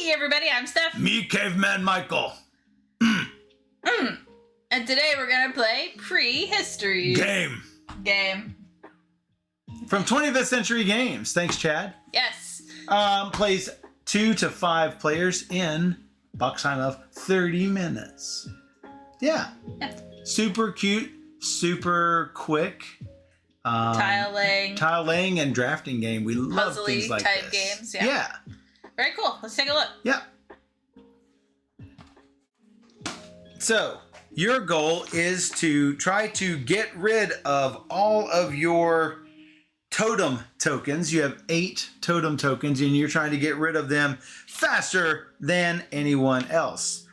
Hey everybody, I'm Steph. Me, Caveman Michael. And today we're gonna play Prehistories. Game. From 20th Century Games. Thanks, Chad. Yes. Plays 2 to 5 players in box time of 30 minutes. Yeah. Super cute, super quick. Tile laying and drafting game. We love puzzly things like type this. games. Yeah. Very cool. Let's take a look. Yeah. So, your goal is to try to get rid of all of your totem tokens. You have 8 totem tokens, and you're trying to get rid of them faster than anyone else.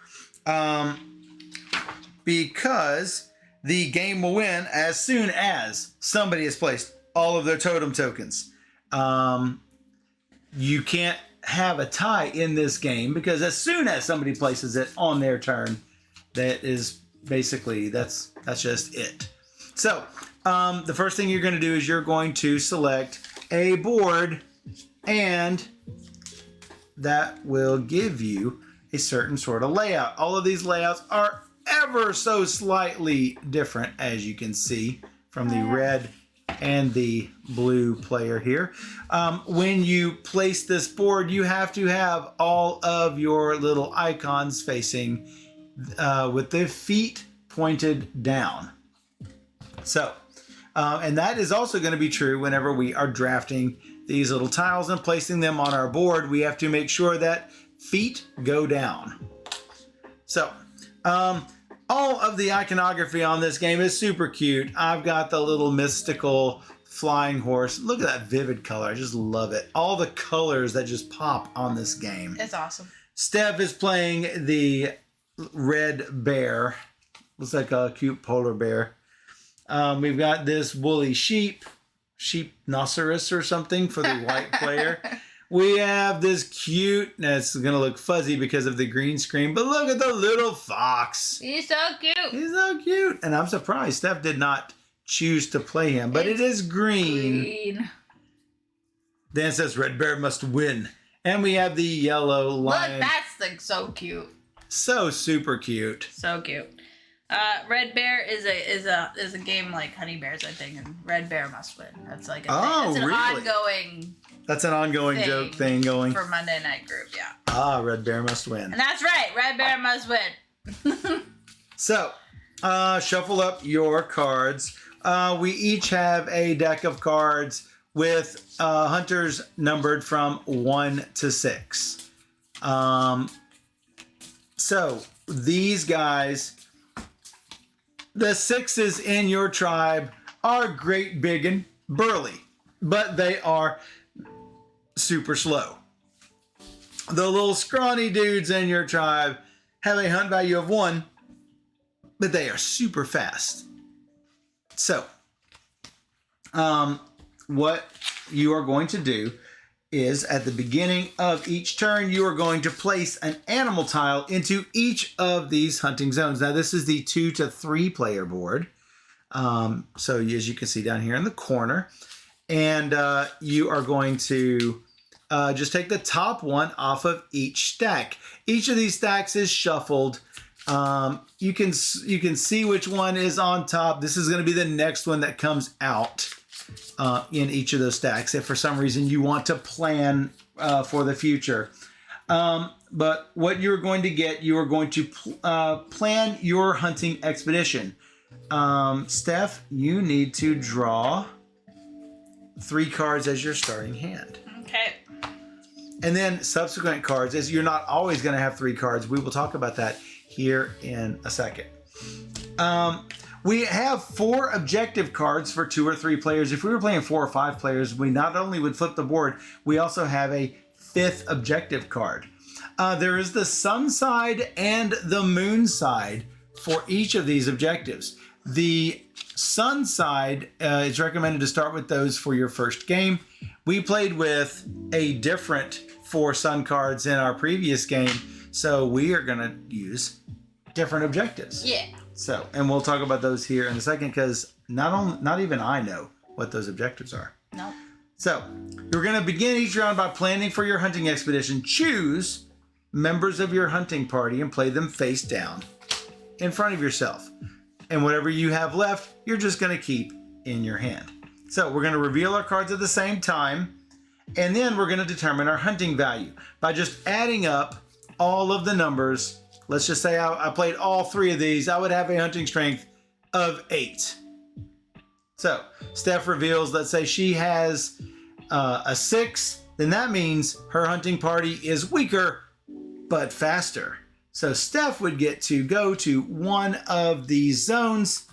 Because the game will win as soon as somebody has placed all of their totem tokens. You can't have a tie in this game because as soon as somebody places it on their turn, that is basically, that's just it. So the first thing you're going to do is you're going to select a board, and that will give you a certain sort of layout. All of these layouts are ever so slightly different, as you can see from the red and the blue player here. When you place this board, you have to have all of your little icons facing with the feet pointed down. So, and that is also going to be true whenever we are drafting these little tiles and placing them on our board. We have to make sure that feet go down. So, all of the iconography on this game is super cute. I've got the little mystical flying horse. Look at that vivid color. I just love it. All the colors that just pop on this game. It's awesome. Steph is playing the red bear. Looks like a cute polar bear. We've got this woolly sheep rhinoceros or something for the white player. We have this cute, and it's going to look fuzzy because of the green screen, but look at the little fox. He's so cute. He's so cute. And I'm surprised Steph did not choose to play him, but it is green. Then it says Red Bear must win. And we have the yellow lion. Look, that's so cute. So super cute. So cute. Red Bear is a game like Honey Bears, I think, and Red Bear must win. That's like it's an ongoing. That's an ongoing joke thing going for Monday Night Group, yeah. Red Bear must win. And that's right, Red Bear must win. So, shuffle up your cards. We each have a deck of cards with hunters numbered from 1 to 6. So, these guys, the 6s in your tribe are great, big, and burly, but they are super slow. The little scrawny dudes in your tribe have a hunt value of 1, but they are super fast. So, what you are going to do is at the beginning of each turn, you are going to place an animal tile into each of these hunting zones. Now, this is the 2 to 3 player board. So as you can see down here in the corner, and you are going to just take the top one off of each stack. Each of these stacks is shuffled. You can see which one is on top. This is going to be the next one that comes out in each of those stacks if for some reason you want to plan for the future. But what you're going to get, you are going to plan your hunting expedition. Steph, you need to draw 3 cards as your starting hand. Okay. And then subsequent cards, as you're not always going to have 3 cards. We will talk about that here in a second. We have 4 objective cards for 2 or 3 players. If we were playing 4 or 5 players, we not only would flip the board, we also have a 5th objective card. There is the sun side and the moon side for each of these objectives. The sun side, it's recommended to start with those for your first game. We played with a different 4 sun cards in our previous game, so we are going to use different objectives. Yeah. So, and we'll talk about those here in a second because not even I know what those objectives are. No. So, you're going to begin each round by planning for your hunting expedition. Choose members of your hunting party and play them face down in front of yourself. And whatever you have left, you're just going to keep in your hand. So we're going to reveal our cards at the same time, and then we're going to determine our hunting value by just adding up all of the numbers. Let's just say I played all 3 of these. I would have a hunting strength of 8. So Steph reveals, let's say she has a 6, then that means her hunting party is weaker but faster. So Steph would get to go to one of these zones,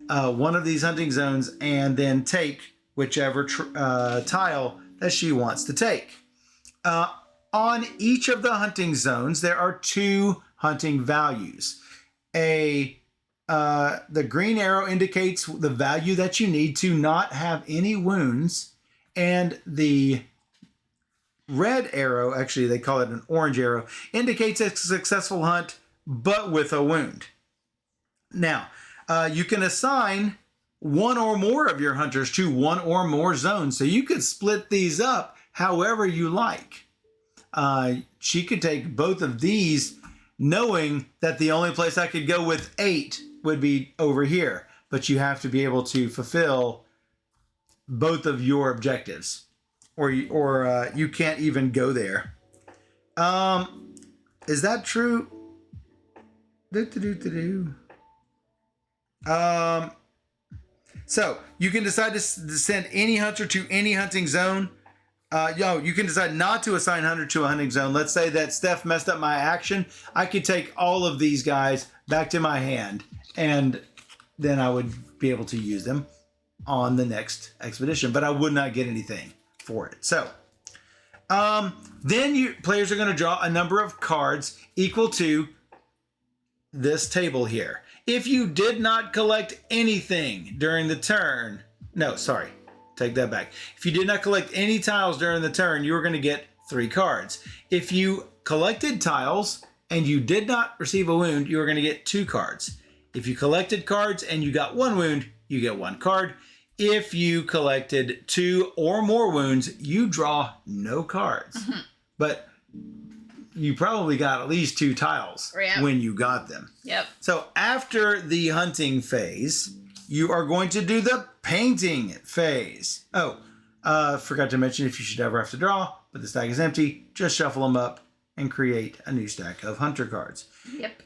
one of these hunting zones, and then take whichever tile that she wants to take. On each of the hunting zones, there are 2 hunting values. The green arrow indicates the value that you need to not have any wounds, and the red arrow, actually they call it an orange arrow, indicates a successful hunt but with a wound. Now, you can assign one or more of your hunters to one or more zones, so you could split these up however you like. She could take both of these, knowing that the only place I could go with 8 would be over here, but you have to be able to fulfill both of your objectives, or you can't even go there. Is that true? So you can decide to send any hunter to any hunting zone. You can decide not to assign hunter to a hunting zone. Let's say that Steph messed up my action. I could take all of these guys back to my hand, and then I would be able to use them on the next expedition, but I would not get anything for it. So then players are going to draw a number of cards equal to this table here. If you did not collect anything during the turn, take that back. If you did not collect any tiles during the turn, you were going to get 3 cards. If you collected tiles and you did not receive a wound, you were going to get 2 cards. If you collected cards and you got 1 wound, you get 1 card. If you collected 2 or more wounds, you draw no cards. Mm-hmm. But you probably got at least 2 tiles when you got them. Yep. So after the hunting phase, you are going to do the painting phase. Forgot to mention, if you should ever have to draw, but the stack is empty, just shuffle them up and create a new stack of hunter cards. Yep.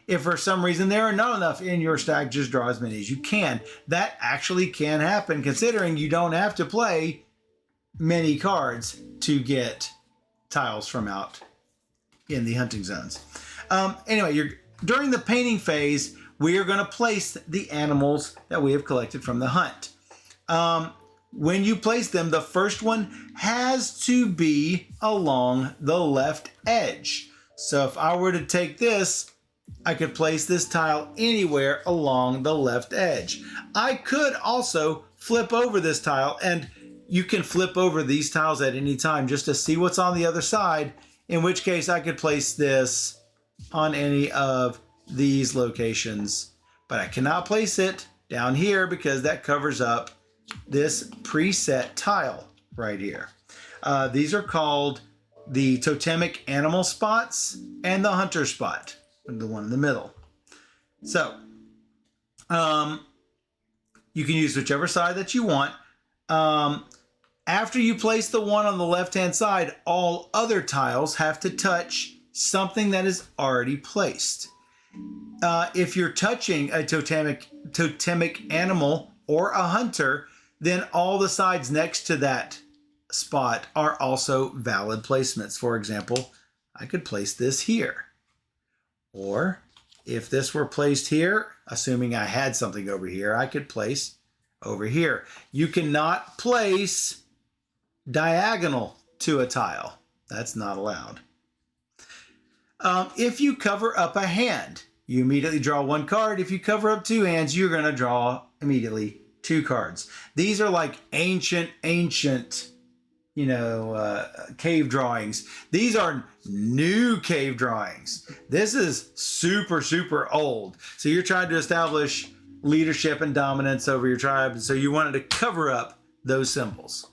If for some reason there are not enough in your stack, just draw as many as you can. That actually can happen, considering you don't have to play many cards to get tiles from out in the hunting zones. During the painting phase, we are going to place the animals that we have collected from the hunt. When you place them, the first one has to be along the left edge. So if I were to take this, I could place this tile anywhere along the left edge. I could also flip over this tile, and you can flip over these tiles at any time just to see what's on the other side, in which case I could place this on any of these locations, but I cannot place it down here because that covers up this preset tile right here. These are called the totemic animal spots and the hunter spot, the one in the middle. So you can use whichever side that you want. After you place the one on the left-hand side, all other tiles have to touch something that is already placed. If you're touching a totemic animal or a hunter, then all the sides next to that spot are also valid placements. For example, I could place this here. Or if this were placed here, assuming I had something over here, I could place over here. You cannot place diagonal to a tile. That's not allowed. If you cover up a hand, you immediately draw 1 card. If you cover up 2 hands, you're going to draw immediately 2 cards. These are like ancient, cave drawings. These are new cave drawings. This is super, super old. So you're trying to establish leadership and dominance over your tribe. So you wanted to cover up those symbols.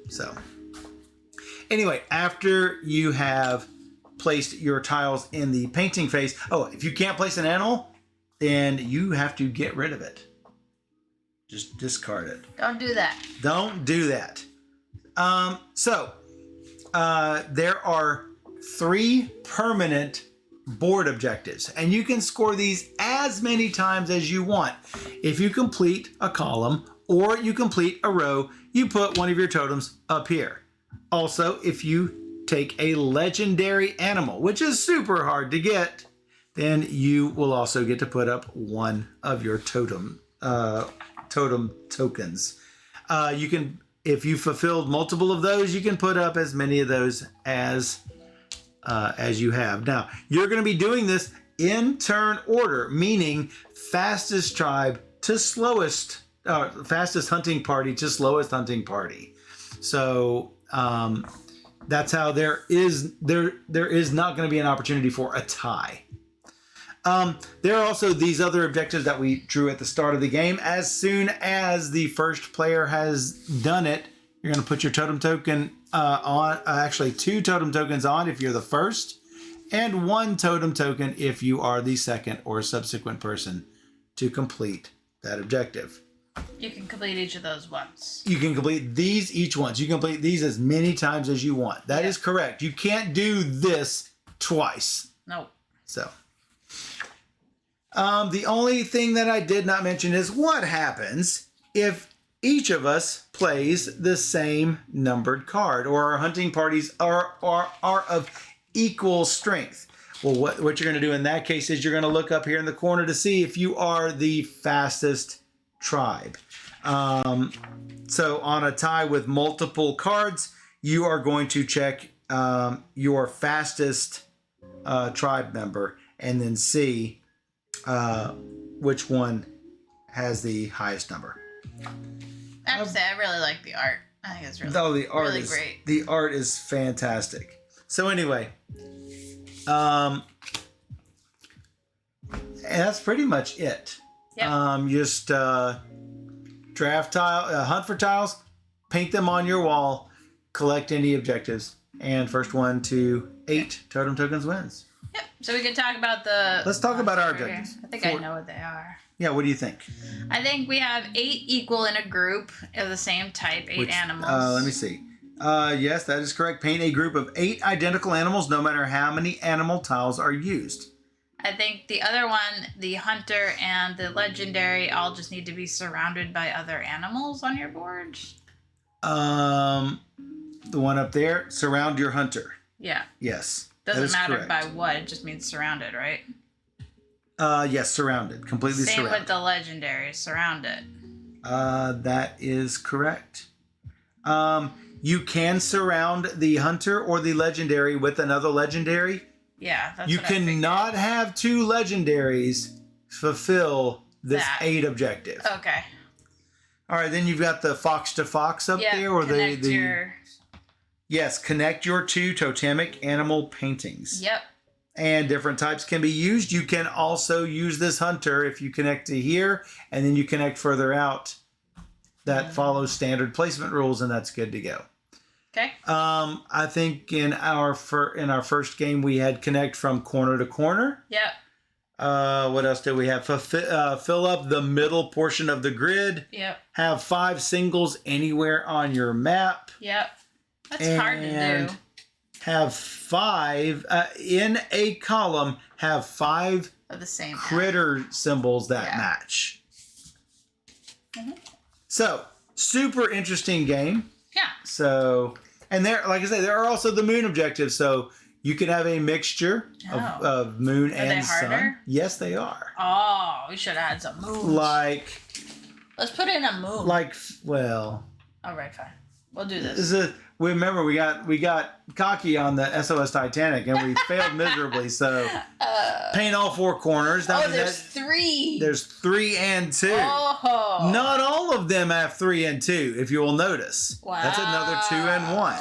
So anyway, after you have placed your tiles in the painting phase. Oh, if you can't place an animal, then you have to get rid of it. Just discard it. Don't do that. Don't do that. There are 3 permanent board objectives, and you can score these as many times as you want. If you complete a column or you complete a row, you put one of your totems up here. Also, if you take a legendary animal, which is super hard to get, then you will also get to put up one of your totem tokens. You can, if you fulfilled multiple of those, you can put up as many of those as you have. Now, you're going to be doing this in turn order, meaning fastest tribe to slowest, fastest hunting party to slowest hunting party. So that's how there is not going to be an opportunity for a tie. There are also these other objectives that we drew at the start of the game. As soon as the first player has done it, you're going to put your totem token on, actually 2 totem tokens on if you're the first, and 1 totem token if you are the second or subsequent person to complete that objective. You can complete each of those once. You can complete these each once. You can complete these as many times as you want. That is correct. You can't do this twice. No. So, the only thing that I did not mention is what happens if each of us plays the same numbered card, or our hunting parties are of equal strength. Well, what you're going to do in that case is you're going to look up here in the corner to see if you are the fastest tribe. So on a tie with multiple cards, you are going to check your fastest tribe member and then see which one has the highest number. I have to say, I really like the art. I think it's really, the art really is great. The art is fantastic. So anyway, and that's pretty much it. Yep. Just draft tile, hunt for tiles, paint them on your wall, collect any objectives, and first one to 8 totem tokens wins. Yep. So we can talk about the. Let's talk about our objectives. I think I know what they are. Yeah. What do you think? I think we have 8 equal in a group of the same type, 8 animals. Let me see. Yes, that is correct. Paint a group of 8 identical animals, no matter how many animal tiles are used. I think the other one, the hunter and the legendary, all just need to be surrounded by other animals on your board. The one up there, surround your hunter. Yeah. Yes. Doesn't matter correct. By what, it just means surrounded, right? Yes, surrounded. Completely Same surrounded. with the legendary, surrounded. That is correct. You can surround the hunter or the legendary with another legendary. Yeah, that's you what I figured. cannot have 2 legendaries fulfill this 8 objective. Okay. All right, then you've got the fox to fox up there, or yes, connect your 2 totemic animal paintings. Yep. And different types can be used. You can also use this hunter if you connect to here, and then you connect further out. That follows standard placement rules, and that's good to go. Okay. I think in our first game we had connect from corner to corner. Yep. What else did we have? Fill up the middle portion of the grid. Yep. Have 5 singles anywhere on your map. Yep. That's hard to do. Have 5 in a column. Have 5 of the same critter symbols that match. Mm-hmm. So super interesting game. Yeah. So, and there, like I say, there are also the moon objectives. So you can have a mixture of moon and sun. Harder? Yes, they are. Oh, we should have had some moons. Like, let's put in a moon. Like, well. All right, fine. We'll do this. Remember, we got cocky on the SOS Titanic and we failed miserably. So paint all 4 corners. There's 3. There's 3 and 2. Oh. Not all of them have 3 and 2, if you will notice. Wow. That's another 2 and 1.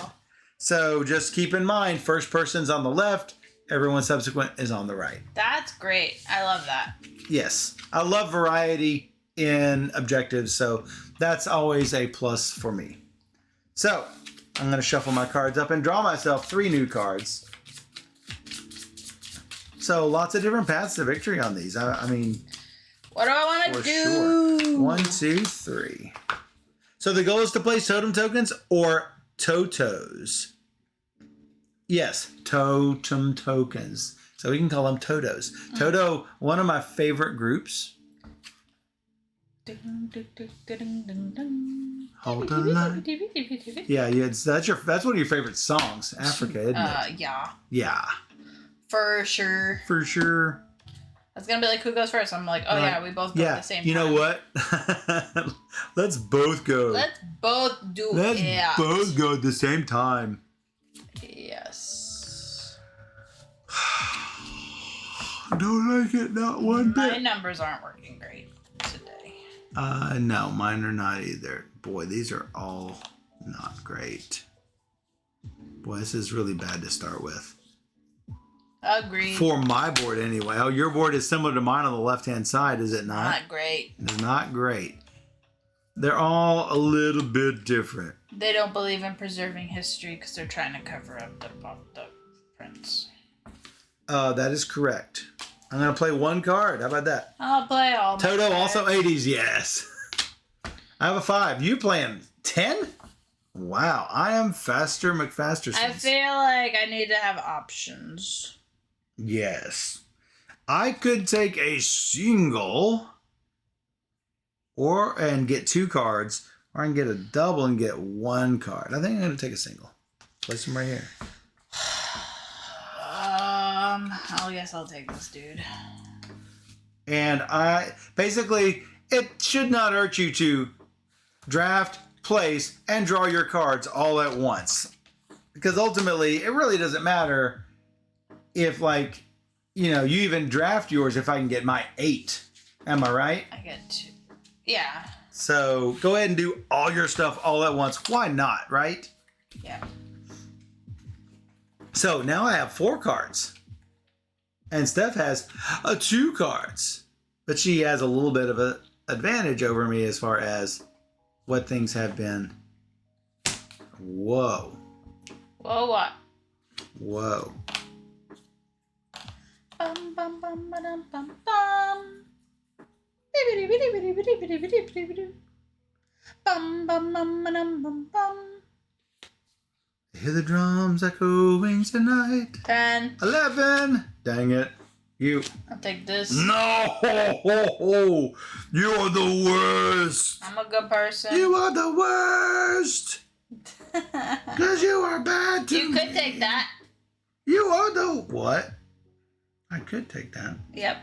So just keep in mind, first person's on the left, everyone subsequent is on the right. That's great. I love that. Yes. I love variety in objectives, so that's always a plus for me. So I'm going to shuffle my cards up and draw myself 3 new cards. So lots of different paths to victory on these. I mean, what do I want to for do? sure. 1, 2, 3. So the goal is to place totem tokens or totos. Yes, totem tokens. So we can call them totos. Toto, one of my favorite groups. Hold the line. Yeah, that's one of your favorite songs, Africa, isn't it? Yeah. Yeah. For sure. For sure. I was gonna be like, who goes first? I'm like, oh yeah, we both go at the same time. You know what? Let's both go. Let's both do it. Let's both go at the same time. Yes. I don't like it, not one bit. My numbers aren't working great today. No, mine are not either. Boy, these are all not great. Boy, this is really bad to start with. Agreed. For my board, anyway. Oh, your board is similar to mine on the left-hand side, is it not? Not great. It's not great. They're all a little bit different. They don't believe in preserving history because they're trying to cover up the prints. That is correct. I'm going to play one card. How about that? I'll play all my Toto, cards. also 80s, yes. I have a 5. You playing 10? Wow, I am faster McFasterson. I feel like I need to have options. Yes. I could take a single and get 2 cards, or I can get a double and get 1 card. I think I'm going to take a single. Place them right here. I guess I'll take this dude. And basically, it should not hurt you to draft, place, and draw your cards all at once. Because ultimately, it really doesn't matter if, like, you even draft yours if I can get my 8. Am I right? I get 2. Yeah. So go ahead and do all your stuff all at once. Why not, right? Yeah. So now I have 4 cards. And Steph has 2 cards. But she has a little bit of an advantage over me as far as what things have been. Whoa. Whoa, what? Whoa. Bum, bum, bum, ba-dum, bum, bum. Bum, bum, bum, ba-dum, bum, bum. Hear the drums echoing tonight. 10. 11. Dang it. You. I'll take this. No! You are the worst. I'm a good person. You are the worst. Because you are bad to You could take that. You are the what? I could take that. Yep.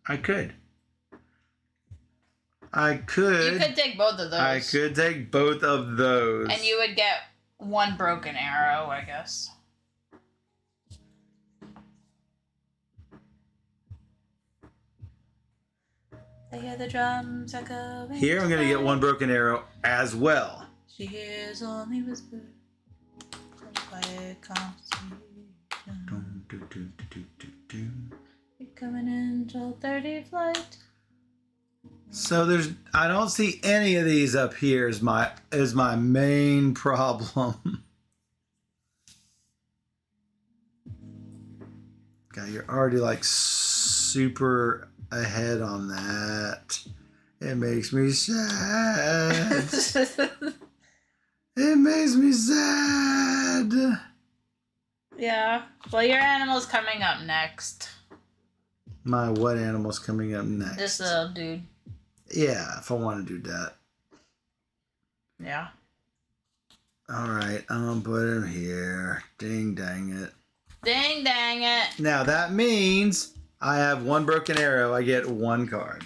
I could. You could take both of those. I could take both of those. And you would get 1 broken arrow, I guess. I hear the drums echoing. Here I'm going to get 1 broken arrow as well. She hears only whisper. Quiet conversation. You're coming in till 30 flight. So I don't see any of these up here is my main problem. God, you're already like super ahead on that. It makes me sad. It makes me sad. Yeah. Well, your animal's coming up next. My what animal's coming up next? This little dude. Yeah, if I want to do that. Yeah. All right, I'm gonna put him here. Ding dang it. Ding dang it. Now that means I have 1 broken arrow. I get 1 card.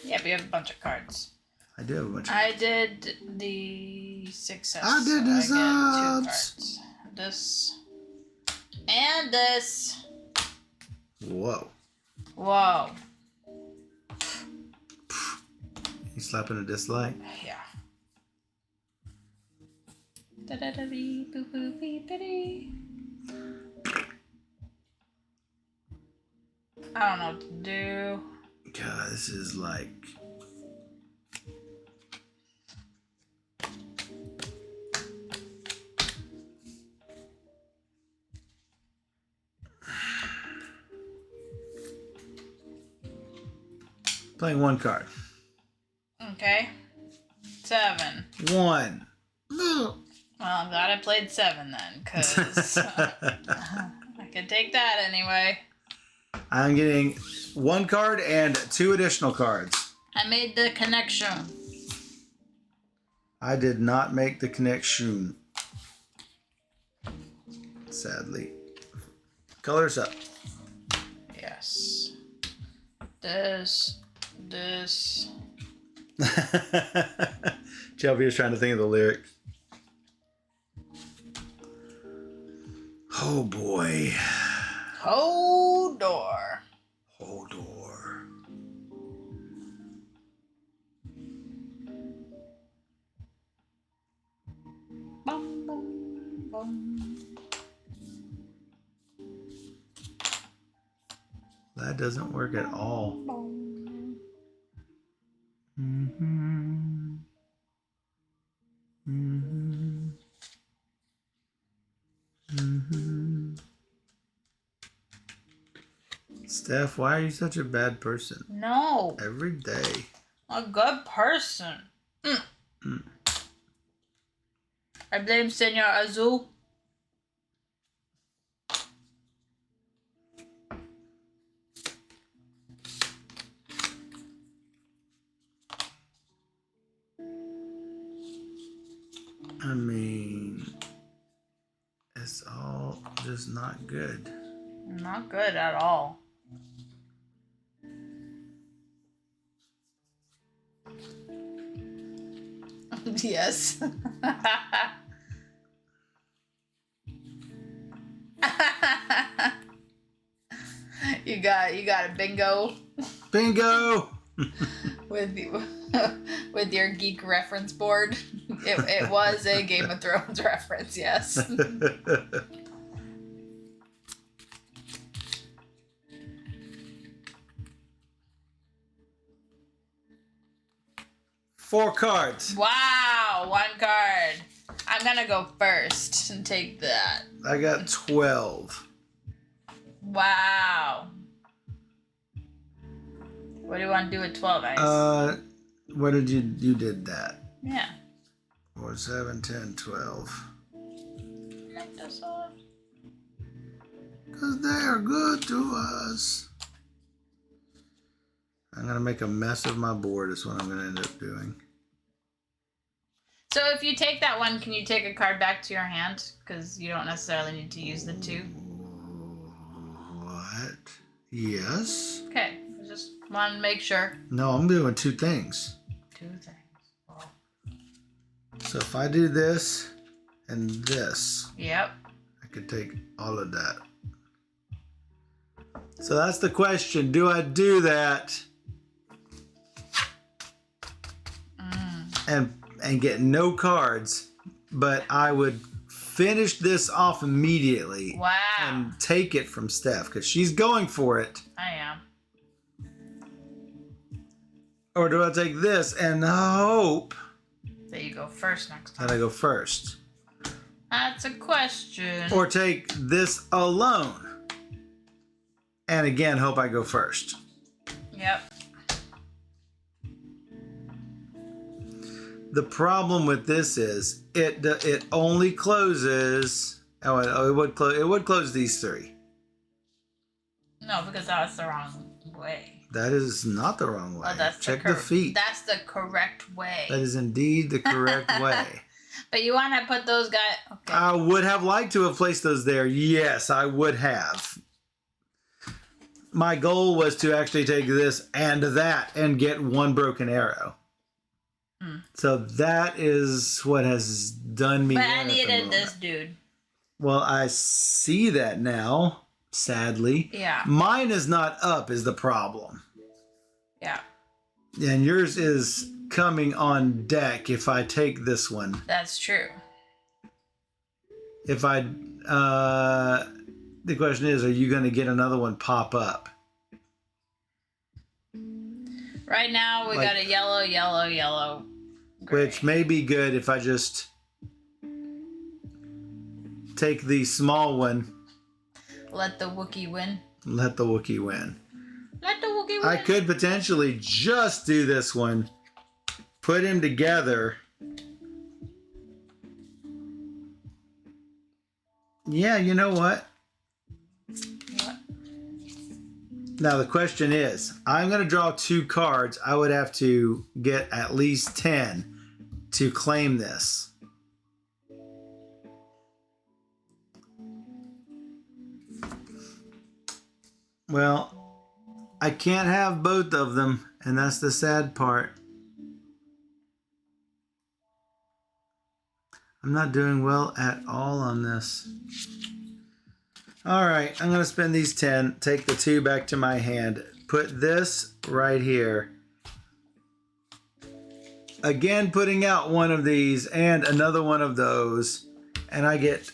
Yeah, but you have a bunch of cards. I do have a bunch of I did the success. I did the so I get 2 subs. cards. This. And this. Whoa. Whoa. You slapping a dislike? Yeah. Da-da-da-dee, boo-boo-bee-biddy. I don't know what to do. God, this is like... Playing one card. Okay. 7. 1. Well, I'm glad I played 7 then, because I could take that anyway. I'm getting 1 card and 2 additional cards. I made the connection. I did not make the connection. Sadly. Colors up. Yes. This. Shelby was trying to think of the lyrics. Oh boy. Hold door. Hold door. Bum, bum, bum. That doesn't work at all. Mm-hmm. Mm-hmm. Mm-hmm. Steph, why are you such a bad person? No. Every day. A good person. I blame Senor Azul. I mean, it's all just not good. Not good at all. Yes. You got a bingo. Bingo! with your geek reference board. It was a Game of Thrones reference, yes. 4 cards. Wow, 1 card. I'm gonna go first and take that. I got 12. Wow. What do you want to do with 12, Ice? What did you did that? Yeah. 4, 7, 10, 12. Like this off. Because they are good to us. I'm going to make a mess of my board is what I'm going to end up doing. So if you take that 1, can you take a card back to your hand? Because you don't necessarily need to use the 2. What? Yes. Okay. Just want to make sure. No, I'm doing 2 things. 2 things. Oh. So if I do this and this, Yep. I could take all of that. So that's the question. Do I do that and get no cards, but I would finish this off immediately. Wow. And take it from Steph because she's going for it. I am. Or do I take this and hope that you go first next time? that I go first? That's a question. Or take this alone and again hope I go first. Yep. The problem with this is it only closes. Oh, it would close these 3. No, because that was the wrong way. That is not the wrong way. Oh, that's Check the feet. That's the correct way. That is indeed the correct way. But you want to put those guys... Okay. I would have liked to have placed those there. Yes, I would have. My goal was to actually take this and that and get 1 broken arrow. So that is what has done me. But I needed this dude. Well, I see that now, sadly. Yeah. Mine is not up is the problem. Yeah. And yours is coming on deck if I take this one. That's true. If I... the question is, are you going to get another one pop up? Right now, we got a yellow, yellow, yellow. Gray. Which may be good if I just take the small one. Let the Wookiee win. Let the Wookiee win. Let the Wookiee win. I could potentially just do this one. Put him together. Yeah, you know what? What? Now the question is, I'm going to draw 2 cards. I would have to get at least 10 to claim this. Well, I can't have both of them, and that's the sad part. I'm not doing well at all on this. All right, I'm going to spend these 10, take the 2 back to my hand, put this right here. Again, putting out one of these and another one of those, and I get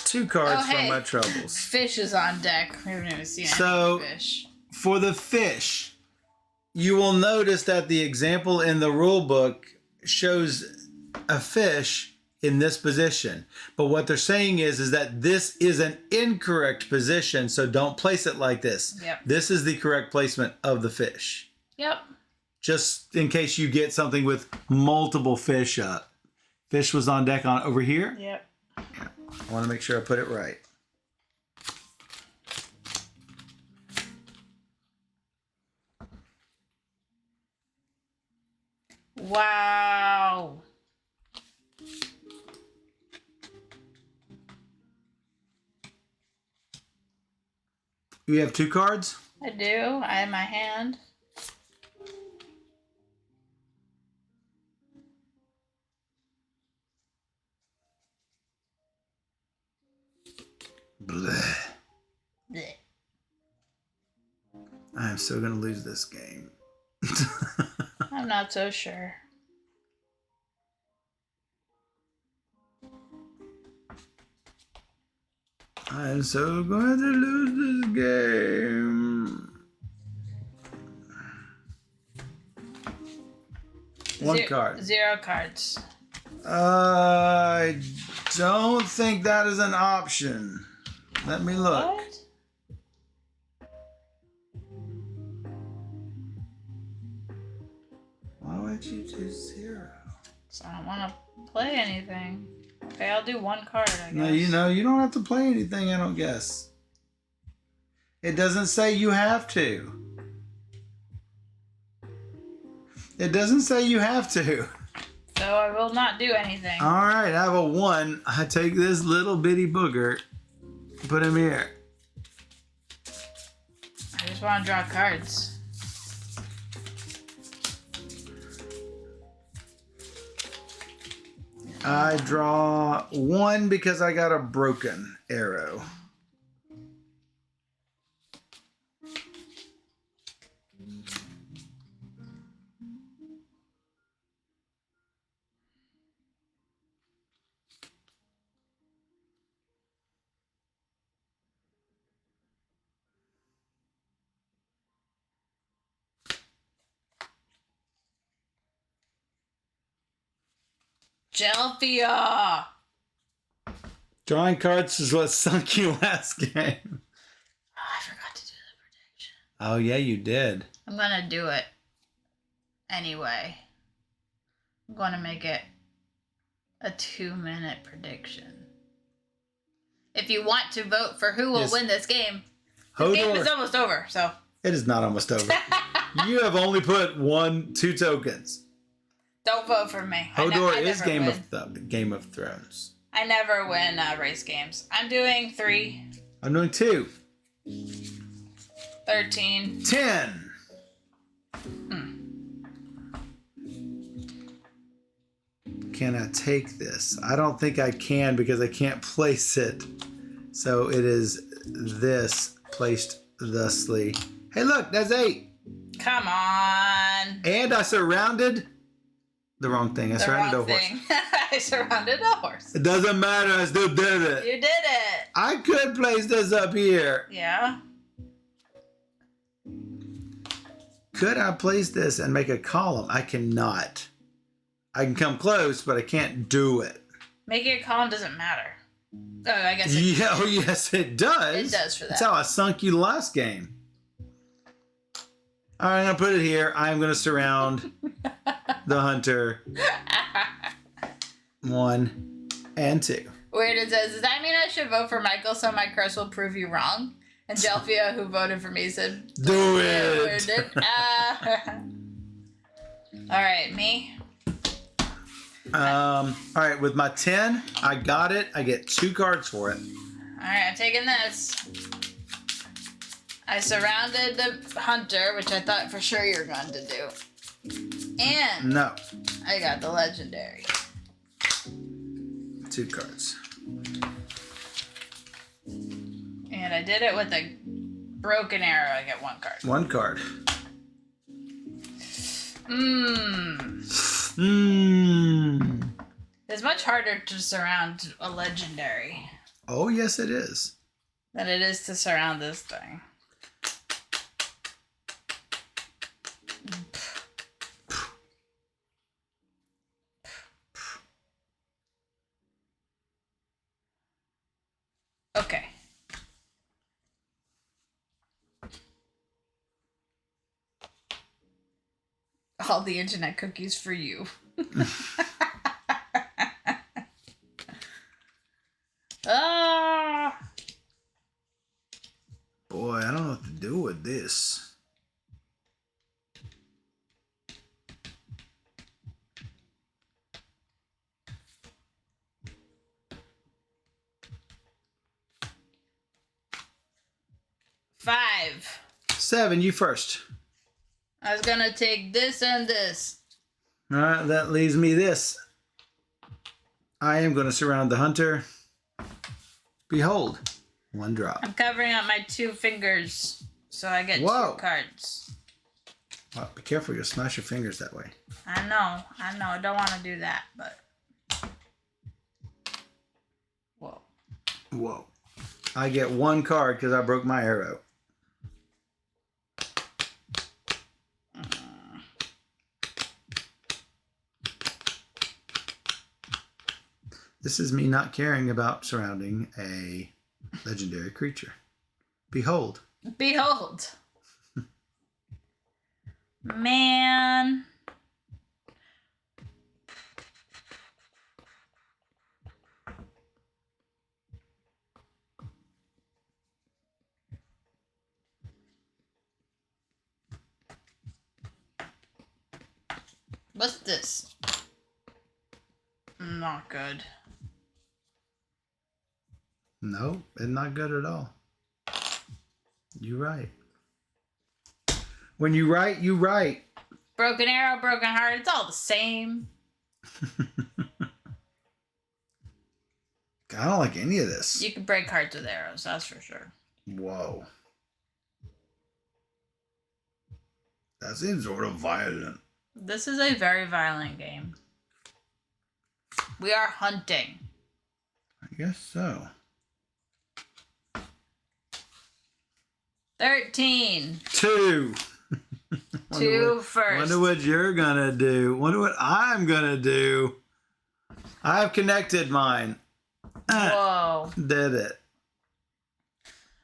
2 cards from my troubles. Fish is on deck. We haven't even seen So, any fish. For the fish, you will notice that the example in the rule book shows a fish in this position. But what they're saying is that this is an incorrect position, so don't place it like this. Yep. This is the correct placement of the fish. Yep. Just in case you get something with multiple fish up. Fish was on deck on over here. Yep. Yeah. I want to make sure I put it right. Wow. You have 2 cards? I do. I have my hand. Blech. Blech. I am so going to lose this game. I'm not so sure. I am so going to lose this game. 1 card. 0 cards. I don't think that is an option. Let me look. What? Why would you do 0? So I don't want to play anything. Okay, I'll do 1 card, I guess. No, you don't have to play anything, I don't guess. It doesn't say you have to. It doesn't say you have to. So I will not do anything. All right, I have a 1. I take this little bitty booger, put him here. I just want to draw cards. I draw 1 because I got a broken arrow. Jelfia! Drawing cards is what sunk you last game. Oh, I forgot to do the prediction. Oh, yeah, you did. I'm gonna do it anyway. I'm gonna make it a 2-minute prediction. If you want to vote for who will win this game, the game is almost over, so. It is not almost over. You have only put 2 tokens. Don't vote for me. Hodor I is never Game of Thrones. I never win race games. I'm doing 3. I'm doing 2. 13. 10. Can I take this? I don't think I can because I can't place it. So it is this placed thusly. Hey, look, that's 8. Come on. And I surrounded the wrong thing. I surrounded a horse. I surrounded a horse. It doesn't matter. I still did it. You did it. I could place this up here. Yeah. Could I place this and make a column? I cannot. I can come close, but I can't do it. Making a column doesn't matter. Oh, I guess it Yeah, oh, yes, it does. It does for that. That's how I sunk you last game. All right, I'm going to put it here. I'm going to surround the hunter. 1 and 2. Weird, it says, does that mean I should vote for Michael so my curse will prove you wrong? And Delphia, who voted for me, said, Do it! Alright, me? All right, with my 10, I got it. I get 2 cards for it. Alright, I'm taking this. I surrounded the hunter, which I thought for sure you were going to do. And No. I got the legendary. 2 cards. And I did it with a broken arrow. I get 1 card. 1 card. It's much harder to surround a legendary Oh, yes, it is. than it is to surround this thing. Okay. All the internet cookies for you. Ah! Boy, I don't know what to do with this. Five. 7, you first. I was gonna take this and this. All right, that leaves me this. I am going to surround the hunter. Behold, 1 drop. I'm covering up my 2 fingers, so I get Whoa. 2 cards. Well, be careful, you'll smash your fingers that way. I know. I don't want to do that, but... Whoa. Whoa. I get 1 card because I broke my arrow. This is me not caring about surrounding a legendary creature. Behold. Behold. Man. What's this? Not good. No, it's not good at all. You right. When you write, you write. Broken arrow, broken heart, it's all the same. I don't like any of this. You can break hearts with arrows, that's for sure. Whoa. That seems sort of violent. This is a very violent game. We are hunting. I guess so. 13. 2. 2 first. Wonder what you're gonna do. Wonder what I'm gonna do. I've connected mine. Whoa. Did it.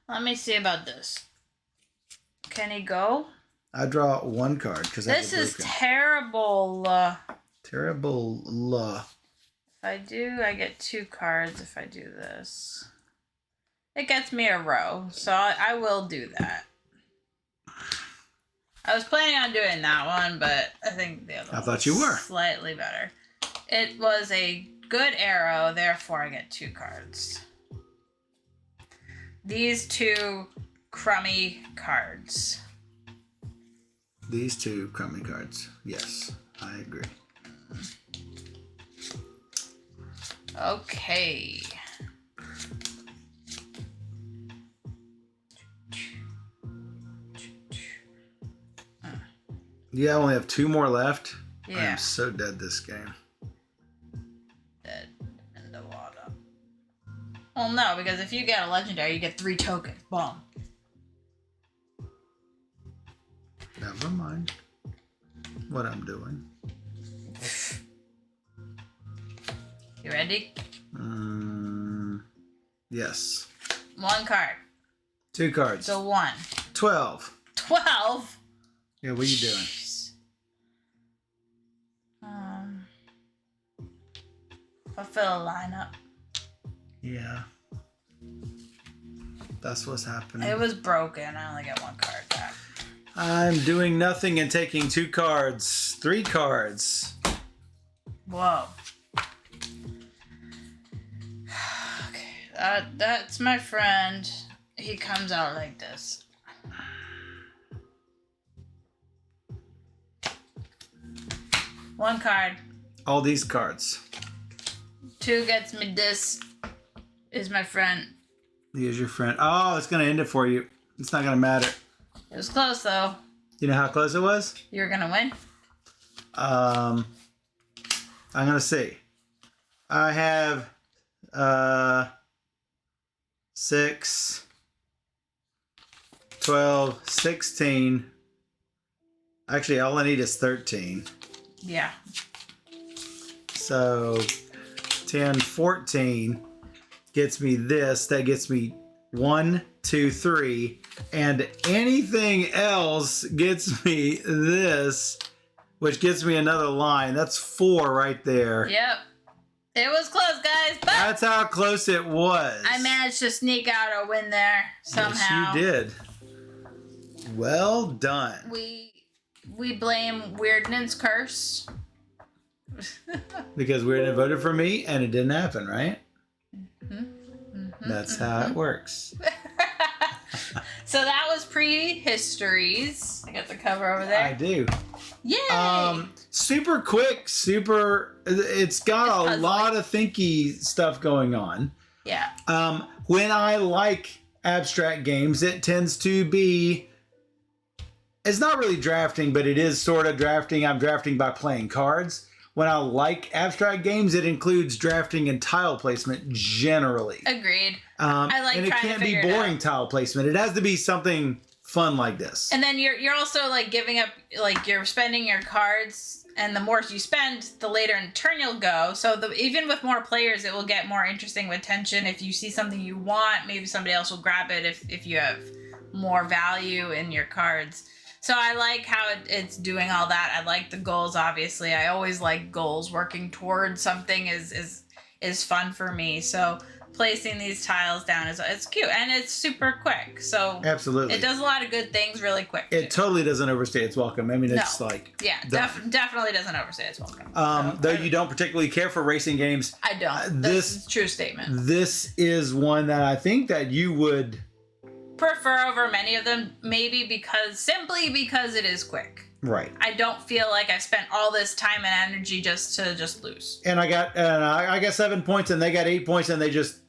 Let me see about this. Can he go? I draw 1 card because This is terrible. terrible. If I do, I get 2 cards if I do this. It gets me a row, so I will do that. I was planning on doing that one, but I think the other one thought you were slightly better. It was a good arrow, therefore I get 2 cards. These 2 crummy cards. These 2 crummy cards. Yes, I agree. Okay. Yeah, I only have 2 more left. Yeah. I am so dead this game. Dead in the water. Well, no, because if you get a legendary, you get 3 tokens. Boom. Never mind what I'm doing. You ready? Yes. 1 card. 2 cards. So 1. 12. 12? Yeah, what are you doing? Fulfill a lineup. Yeah. That's what's happening. It was broken. I only got one card back. I'm doing nothing and taking 2 cards. 3 cards. Whoa. Okay. That's my friend. He comes out like this. One card. All these cards. 2 gets me this. Is my friend. Here's your friend. Oh, it's going to end it for you. It's not going to matter. It was close though. You know how close it was? You're gonna win. I'm going to see. I have 6, 12, 16. Actually, all I need is 13. Yeah. So 10, 14 gets me this. That gets me 1, 2, 3. And anything else gets me this, which gets me another line. That's 4 right there. Yep. It was close, guys, but That's how close it was. I managed to sneak out a win there somehow. Yes, you did. Well done. We blame Weirdness Curse. Because Weird voted for me and it didn't happen, right? That's how it works. So that was Prehistories. I got the cover over there. I do. Yay! Super quick, it's got a lot of thinky stuff going on. Yeah. When I like abstract games, it tends to be, it's not really drafting, but it is sort of drafting. I'm drafting by playing cards. When I like abstract games, it includes drafting and tile placement generally. Agreed. I like and it trying to can't be figure it boring out. tile placement. It has to be something fun like this. And then you're also like giving up, like you're spending your cards, and the more you spend, the later in the turn you'll go. So even with more players, it will get more interesting with tension. If you see something you want, maybe somebody else will grab it if you have more value in your cards. So I like how it's doing all that. I like the goals, obviously. I always like goals. Working towards something is fun for me. So placing these tiles down it's cute, and it's super quick. So absolutely, it does a lot of good things really quick. It totally doesn't overstay its welcome. I mean, it's definitely doesn't overstay its welcome. Though you don't particularly care for racing games, I don't. This is a true statement. This is one that I think that you would prefer over many of them, maybe simply because it is quick. Right. I don't feel like I spent all this time and energy just to lose. And I got 7 points, and they got 8 points, and they just,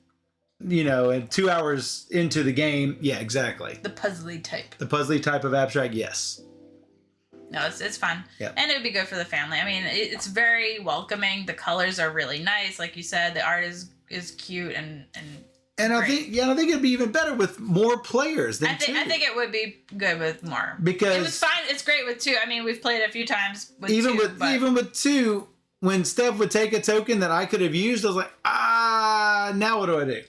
in 2 hours into the game. Yeah, exactly. The puzzly type. The puzzly type of abstract, yes. No, it's fun. Yep. And it would be good for the family. I mean, it's very welcoming. The colors are really nice. Like you said, the art is cute and I think it'd be even better with more players than 2. I think it would be good with more. Because it was fine. It's great with 2. I mean, we've played a few times with even 2. Even with 2, when Steph would take a token that I could have used, I was like, now what do I do?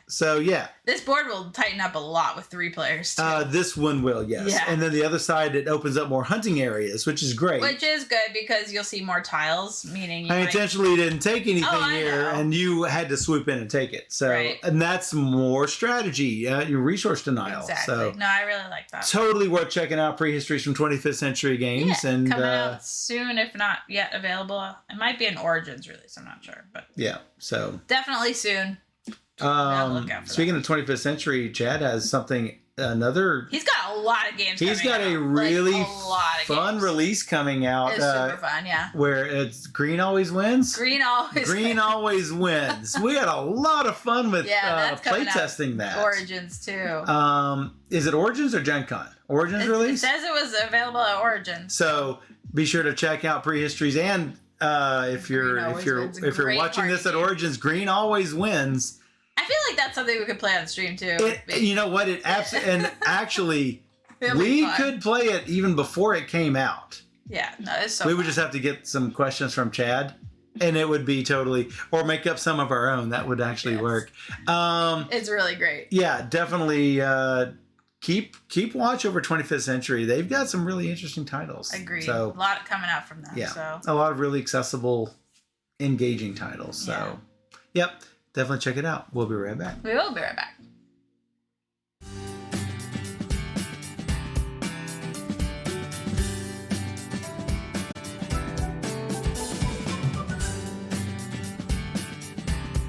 So yeah. This board will tighten up a lot with 3 players too. This one will, yes. Yeah. And then the other side, it opens up more hunting areas, which is great. Which is good because you'll see more tiles, meaning you I intentionally didn't take anything here, know. and you had to swoop in and take it. So, right. And that's more strategy, your resource denial. Exactly. So, no, I really like that. Totally worth checking out. Prehistories from 25th Century Games. Yeah, and coming out soon, if not yet available. It might be an Origins release, I'm not sure, but yeah. So definitely soon. Speaking of 25th Century, Chad has something. He's got a lot of games. He's got a really fun games. Release coming out. It's super fun, yeah. Where it's green always wins. Green always wins. We had a lot of fun with play testing that. Origins too. Is it Origins or Gen Con? Origins release? It says it was available at Origins. So be sure to check out Prehistories, and if you're watching this at Origins, green always wins. I feel like that's something we could play on stream too. You know what? Actually, we could play it even before it came out. Yeah, no, it's so. We would just have to get some questions from Chad, and it would be totally, or make up some of our own. That would actually work. It's really great. Yeah, definitely keep watch over 25th Century. They've got some really interesting titles. Agreed. So a lot coming out from them. yeah, So a lot of really accessible, engaging titles. So, yep, definitely check it out. We'll be right back. we will be right back.